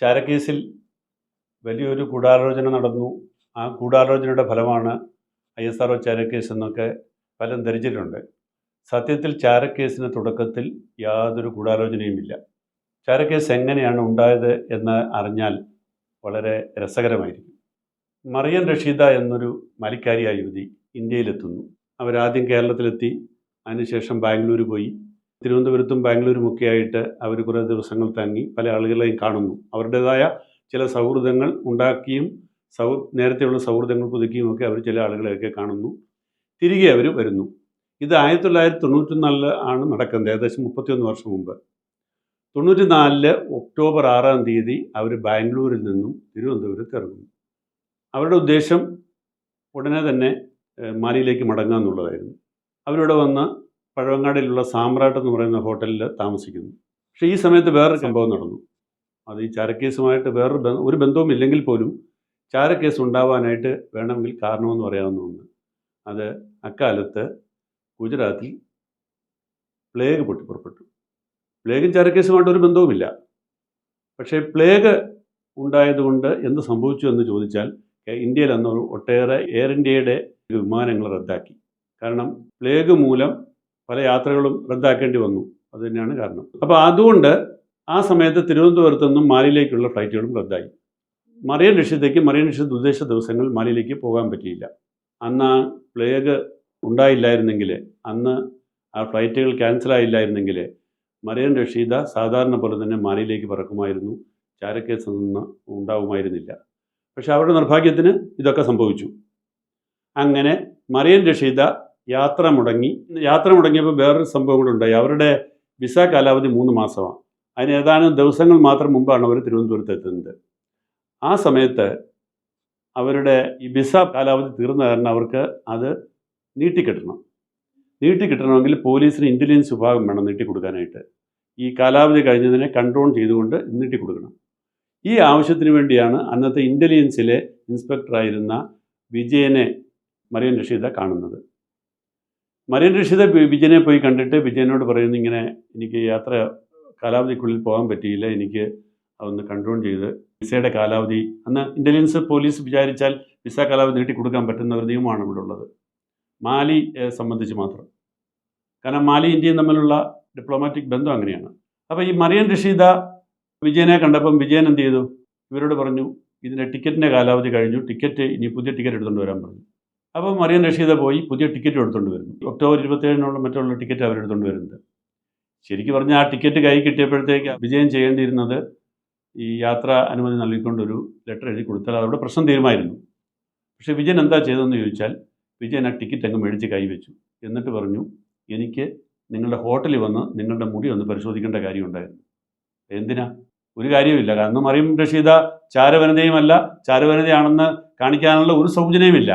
ചാരക്കേസിൽ വലിയൊരു ഗൂഢാലോചന നടന്നു. ആ ഗൂഢാലോചനയുടെ ഫലമാണ് ISRO ചാരക്കേസ് എന്നൊക്കെ പലരും ധരിച്ചിട്ടുണ്ട്. സത്യത്തിൽ ചാരക്കേസിന് തുടക്കത്തിൽ യാതൊരു ഗൂഢാലോചനയുമില്ല. ചാരക്കേസ് എങ്ങനെയാണ് ഉണ്ടായത് എന്ന് അറിഞ്ഞാൽ വളരെ രസകരമായിരിക്കും. മറിയം റഷീദ എന്നൊരു മലിക്കാരിയായ യുവതി ഇന്ത്യയിലെത്തുന്നു. അവരാദ്യം കേരളത്തിലെത്തി, അതിനുശേഷം ബാംഗ്ലൂർ പോയി. തിരുവനന്തപുരത്തും ബാംഗ്ലൂരുമൊക്കെ ആയിട്ട് അവർ കുറേ ദിവസങ്ങൾ തങ്ങി പല ആളുകളെയും കാണുന്നു. അവരുടേതായ ചില സൗഹൃദങ്ങൾ ഉണ്ടാക്കിയും നേരത്തെയുള്ള സൗഹൃദങ്ങൾ പുതുക്കിയും ഒക്കെ അവർ ചില ആളുകളെയൊക്കെ കാണുന്നു. തിരികെ അവർ വരുന്നു. ഇത് 1994 ആണ് നടക്കുന്നത്, ഏകദേശം 31 വർഷം മുമ്പ്. 94 ഒക്ടോബർ 6-ാം തീയതി അവർ ബാംഗ്ലൂരിൽ നിന്നും തിരുവനന്തപുരത്ത് ഇറങ്ങുന്നു. അവരുടെ ഉദ്ദേശം ഉടനെ തന്നെ മാലിയിലേക്ക് മടങ്ങുക എന്നുള്ളതായിരുന്നു. അവരിവിടെ വന്ന് പഴവങ്ങാടിയിലുള്ള സാമ്രാട്ട് എന്ന് പറയുന്ന ഹോട്ടലിൽ താമസിക്കുന്നു. പക്ഷേ ഈ സമയത്ത് വേറൊരു സംഭവം നടന്നു. അത് ഈ ചാരക്കേസുമായിട്ട് ഒരു ബന്ധവും ഇല്ലെങ്കിൽ പോലും ചാരക്കേസ് ഉണ്ടാവാനായിട്ട് വേണമെങ്കിൽ കാരണമെന്ന് പറയാവുന്ന ഒന്ന്. അത് അക്കാലത്ത് ഗുജറാത്തിൽ പ്ലേഗ് പൊട്ടിപ്പുറപ്പെട്ടു. പ്ലേഗും ചാരക്കേസുമായിട്ട് ഒരു ബന്ധവുമില്ല. പക്ഷേ പ്ലേഗ് ഉണ്ടായതുകൊണ്ട് എന്ത് സംഭവിച്ചു എന്ന് ചോദിച്ചാൽ, ഇന്ത്യയിൽ അന്ന് ഒട്ടേറെ എയർ ഇന്ത്യയുടെ വിമാനങ്ങൾ റദ്ദാക്കി. കാരണം പ്ലേഗ് മൂലം പല യാത്രകളും റദ്ദാക്കേണ്ടി വന്നു. അത് തന്നെയാണ് കാരണം. അപ്പോൾ അതുകൊണ്ട് ആ സമയത്ത് തിരുവനന്തപുരത്ത് നിന്നും മാലിയിലേക്കുള്ള ഫ്ലൈറ്റുകളും റദ്ദായി. മറിയം റഷീദ് ഉദ്ദേശ ദിവസങ്ങൾ മാലിയിലേക്ക് പോകാൻ പറ്റിയില്ല. അന്ന് ആ പ്ലേഗ് ഉണ്ടായില്ലായിരുന്നെങ്കിൽ, അന്ന് ആ ഫ്ലൈറ്റുകൾ ക്യാൻസലായില്ലായിരുന്നെങ്കിൽ മറിയം റഷീദ സാധാരണ പോലെ തന്നെ മാലിയിലേക്ക് പറക്കുമായിരുന്നു. ചാരക്കേസ് ഒന്നും ഉണ്ടാവുമായിരുന്നില്ല. പക്ഷെ അവരുടെ നിർഭാഗ്യത്തിന് ഇതൊക്കെ സംഭവിച്ചു. അങ്ങനെ മറിയം റഷീദ യാത്ര മുടങ്ങിയപ്പോൾ വേറൊരു സംഭവം കൂടെ ഉണ്ടായി. അവരുടെ വിസ കാലാവധി 3 മാസമാണ്. അതിന് ഏതാനും ദിവസങ്ങൾ മാത്രം മുമ്പാണ് അവർ തിരുവനന്തപുരത്ത് എത്തുന്നത്. ആ സമയത്ത് അവരുടെ ഈ വിസ കാലാവധി തീർന്ന കാരണം അവർക്ക് അത് നീട്ടിക്കിട്ടണമെങ്കിൽ പോലീസിന് ഇൻ്റലിജൻസ് വിഭാഗം വേണം നീട്ടിക്കൊടുക്കാനായിട്ട്. ഈ കാലാവധി കഴിഞ്ഞതിനെ കൺട്രോൾ ചെയ്തുകൊണ്ട് നീട്ടിക്കൊടുക്കണം. ഈ ആവശ്യത്തിന് വേണ്ടിയാണ് അന്നത്തെ ഇൻ്റലിജൻസിലെ ഇൻസ്പെക്ടറായിരുന്ന വിജയനെ മറിയം റഷീദ കാണുന്നത്. മറിയം റഷീദ വിജയനെ പോയി കണ്ടിട്ട് വിജയനോട് പറയുന്നു, ഇങ്ങനെ എനിക്ക് യാത്ര കാലാവധിക്കുള്ളിൽ പോകാൻ പറ്റിയില്ല, എനിക്ക് അതൊന്ന് കൺട്രോൾ ചെയ്ത് വിസയുടെ കാലാവധി, അന്ന് ഇൻ്റലിജൻസ് പോലീസ് വിചാരിച്ചാൽ വിസ കാലാവധി നീട്ടിക്കൊടുക്കാൻ പറ്റുന്ന ഒരു നിയമമാണ് ഇവിടെ ഉള്ളത്, മാലി സംബന്ധിച്ച് മാത്രം. കാരണം മാലി ഇന്ത്യയും തമ്മിലുള്ള ഡിപ്ലോമാറ്റിക് ബന്ധം അങ്ങനെയാണ്. അപ്പോൾ ഈ മറിയം റഷീദ വിജയനെ കണ്ടപ്പം വിജയൻ എന്ത് ചെയ്തു, ഇവരോട് പറഞ്ഞു ഇതിൻ്റെ ടിക്കറ്റിൻ്റെ കാലാവധി കഴിഞ്ഞു, ഇനി പുതിയ ടിക്കറ്റ് എടുത്തുകൊണ്ട് വരാൻ പറഞ്ഞു. അപ്പോൾ മറിയം റഷീദ പോയി പുതിയ ടിക്കറ്റ് എടുത്തുകൊണ്ട് വരുന്നു. ഒക്ടോബർ 27 മറ്റുള്ള ടിക്കറ്റ് അവരെടുത്തുകൊണ്ട് വരുന്നത്. ശരിക്കും പറഞ്ഞാൽ ആ ടിക്കറ്റ് കൈ കിട്ടിയപ്പോഴത്തേക്ക് വിജയൻ ചെയ്യേണ്ടിയിരുന്നത് ഈ യാത്രാ അനുമതി നൽകിക്കൊണ്ടൊരു ലെറ്റർ എഴുതി കൊടുത്താൽ അതവിടെ പ്രശ്നം തീരുമായിരുന്നു. പക്ഷേ വിജയൻ എന്താ ചെയ്തതെന്ന് ചോദിച്ചാൽ, വിജയൻ ആ ടിക്കറ്റ് അങ്ങ് മേടിച്ച് കൈവച്ചു. എന്നിട്ട് പറഞ്ഞു, എനിക്ക് നിങ്ങളുടെ ഹോട്ടലിൽ വന്ന് നിങ്ങളുടെ മുടി ഒന്ന് പരിശോധിക്കേണ്ട കാര്യമുണ്ടായിരുന്നു. എന്തിനാ? ഒരു കാര്യവുമില്ല. കാരണം മറിയം റഷീദ ചാരവനിതയുമല്ല, ചാരവനിതയാണെന്ന് കാണിക്കാനുള്ള ഒരു സൗജന്യവുമില്ല.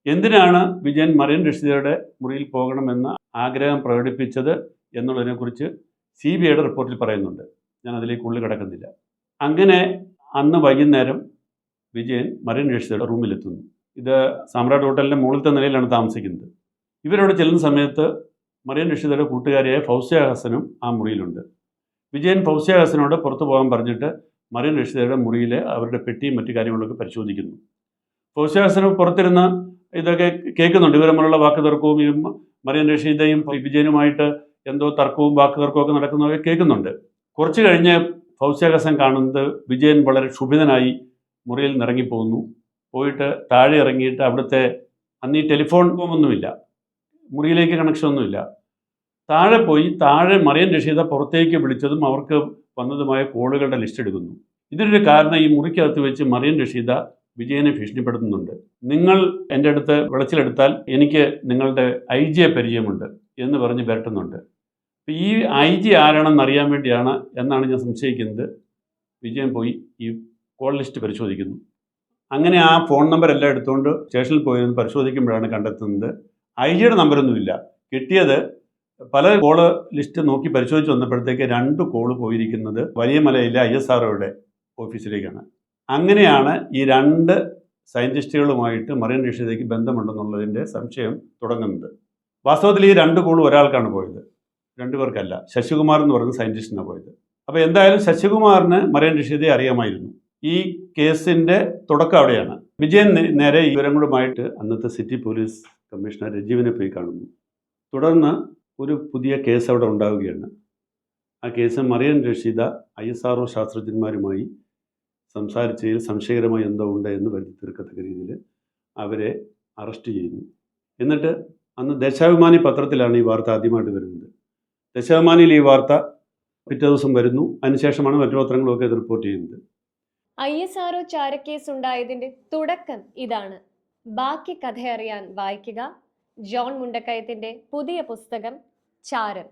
എന്തിനാണ് വിജയൻ മറിയം റഷീദയുടെ മുറിയിൽ പോകണമെന്ന് ആഗ്രഹം പ്രകടിപ്പിച്ചത് എന്നുള്ളതിനെക്കുറിച്ച് CBIയുടെ റിപ്പോർട്ടിൽ പറയുന്നുണ്ട്. ഞാൻ അതിലേക്ക് ഉള്ളിൽ കിടക്കുന്നില്ല. അങ്ങനെ അന്ന് വൈകുന്നേരം വിജയൻ മറിയം റഷീദയുടെ റൂമിലെത്തുന്നു. ഇത് സാമ്രാട്ട് ഹോട്ടലിൻ്റെ മുകളിലത്തെ നിലയിലാണ് താമസിക്കുന്നത്. ഇവരവിടെ ചെല്ലുന്ന സമയത്ത് മറിയം റഷീദയുടെ കൂട്ടുകാരിയായ ഫൗസിയ ഹസനും ആ മുറിയിലുണ്ട്. വിജയൻ ഫൗസിയ ഹസനോട് പുറത്തു പോകാൻ പറഞ്ഞിട്ട് മറിയം റഷീദയുടെ മുറിയിലെ അവരുടെ പെട്ടിയും മറ്റു കാര്യങ്ങളൊക്കെ പരിശോധിക്കുന്നു. ഫൗസിയ ഹസന് പുറത്തിരുന്ന് ഇതൊക്കെ കേൾക്കുന്നുണ്ട്. ഇവർ തമ്മിലുള്ള വാക്ക് തർക്കവും ഈ മറിയം റഷീദയും വിജയനുമായിട്ട് എന്തോ തർക്കവും വാക്ക് തർക്കവും ഒക്കെ നടക്കുന്നതൊക്കെ കേൾക്കുന്നുണ്ട്. കുറച്ച് കഴിഞ്ഞ് ഫൗസിയ ഹസൻ കാണുന്നത് വിജയൻ വളരെ ക്ഷുഭിതനായി മുറിയിൽ നിന്ന് ഇറങ്ങിപ്പോകുന്നു. പോയിട്ട് താഴെ ഇറങ്ങിയിട്ട് അവിടുത്തെ അന്ന് ഈ ടെലിഫോൺ ഒന്നുമില്ല, മുറിയിലേക്ക് കണക്ഷൻ ഒന്നുമില്ല. താഴെ മറിയം റഷീദ പുറത്തേക്ക് വിളിച്ചതും അവർക്ക് വന്നതുമായ കോളുകളുടെ ലിസ്റ്റ് എടുക്കുന്നു. ഇതിനൊരു കാരണം ഈ മുറിക്കകത്ത് വെച്ച് മറിയം റഷീദ വിജയനെ ഭീഷണിപ്പെടുത്തുന്നുണ്ട്. നിങ്ങൾ എൻ്റെ അടുത്ത് വിളച്ചിലെടുത്താൽ എനിക്ക് നിങ്ങളുടെ IG പരിചയമുണ്ട് എന്ന് പറഞ്ഞ് വരട്ടുന്നുണ്ട്. ഈ IG ആരാണെന്ന് അറിയാൻ വേണ്ടിയാണ് എന്നാണ് ഞാൻ സംശയിക്കുന്നത്. വിജയൻ പോയി ഈ കോൾ ലിസ്റ്റ് പരിശോധിക്കുന്നു. അങ്ങനെ ആ ഫോൺ നമ്പർ എല്ലാം എടുത്തുകൊണ്ട് സ്റ്റേഷനിൽ പോയി പരിശോധിക്കുമ്പോഴാണ് കണ്ടെത്തുന്നത് IG നമ്പരൊന്നുമില്ല. കിട്ടിയത് പല കോള് ലിസ്റ്റ് നോക്കി പരിശോധിച്ച് വന്നപ്പോഴത്തേക്ക് 2 കോള് പോയിരിക്കുന്നത് വലിയ മലയിലെ ISROയുടെ ഓഫീസിലേക്കാണ്. അങ്ങനെയാണ് ഈ 2 സയൻറ്റിസ്റ്റുകളുമായിട്ട് മറിയം റഷീദയ്ക്ക് ബന്ധമുണ്ടെന്നുള്ളതിൻ്റെ സംശയം തുടങ്ങുന്നത്. വാസ്തവത്തിൽ ഈ 2 കോളും ഒരാൾക്കാണ് പോയത്, 2 പേർക്കല്ല. ശശികുമാർ എന്ന് പറയുന്ന സയൻറ്റിസ്റ്റിനാണ് പോയത്. അപ്പോൾ എന്തായാലും ശശികുമാറിന് മറിയം റഷീദെ അറിയാമായിരുന്നു. ഈ കേസിൻ്റെ തുടക്കം അവിടെയാണ്. വിജയൻ നേരെ ഈ വിവരങ്ങളുമായിട്ട് അന്നത്തെ സിറ്റി പോലീസ് കമ്മീഷണർ രജീവിനെ പോയി കാണുന്നു. തുടർന്ന് ഒരു പുതിയ കേസ് അവിടെ ഉണ്ടാവുകയാണ്. ആ കേസ് മറിയം റഷീദ ISRO ശാസ്ത്രജ്ഞന്മാരുമായി സംസാരിച്ചതിൽ സംശയകരമായി എന്തോ ഉണ്ട് എന്ന് വരുത്തി തീർക്കത്തക്ക രീതിയിൽ അവരെ അറസ്റ്റ് ചെയ്യുന്നു. എന്നിട്ട് അന്ന് ദേശാഭിമാനി പത്രത്തിലാണ് ഈ വാർത്ത ആദ്യമായിട്ട് വരുന്നത്. ദേശാഭിമാനിയിൽ ഈ വാർത്ത പിറ്റേ ദിവസം വരുന്നു. അതിനുശേഷമാണ് മറ്റു പത്രങ്ങളൊക്കെ ഇത് റിപ്പോർട്ട് ചെയ്യുന്നത്. ISRO ചാരക്കേസ് ഉണ്ടായതിന്റെ തുടക്കം ഇതാണ്. ബാക്കി കഥയറിയാൻ വായിക്കുക ജോൺ മുണ്ടക്കയത്തിന്റെ പുതിയ പുസ്തകം ചാരം.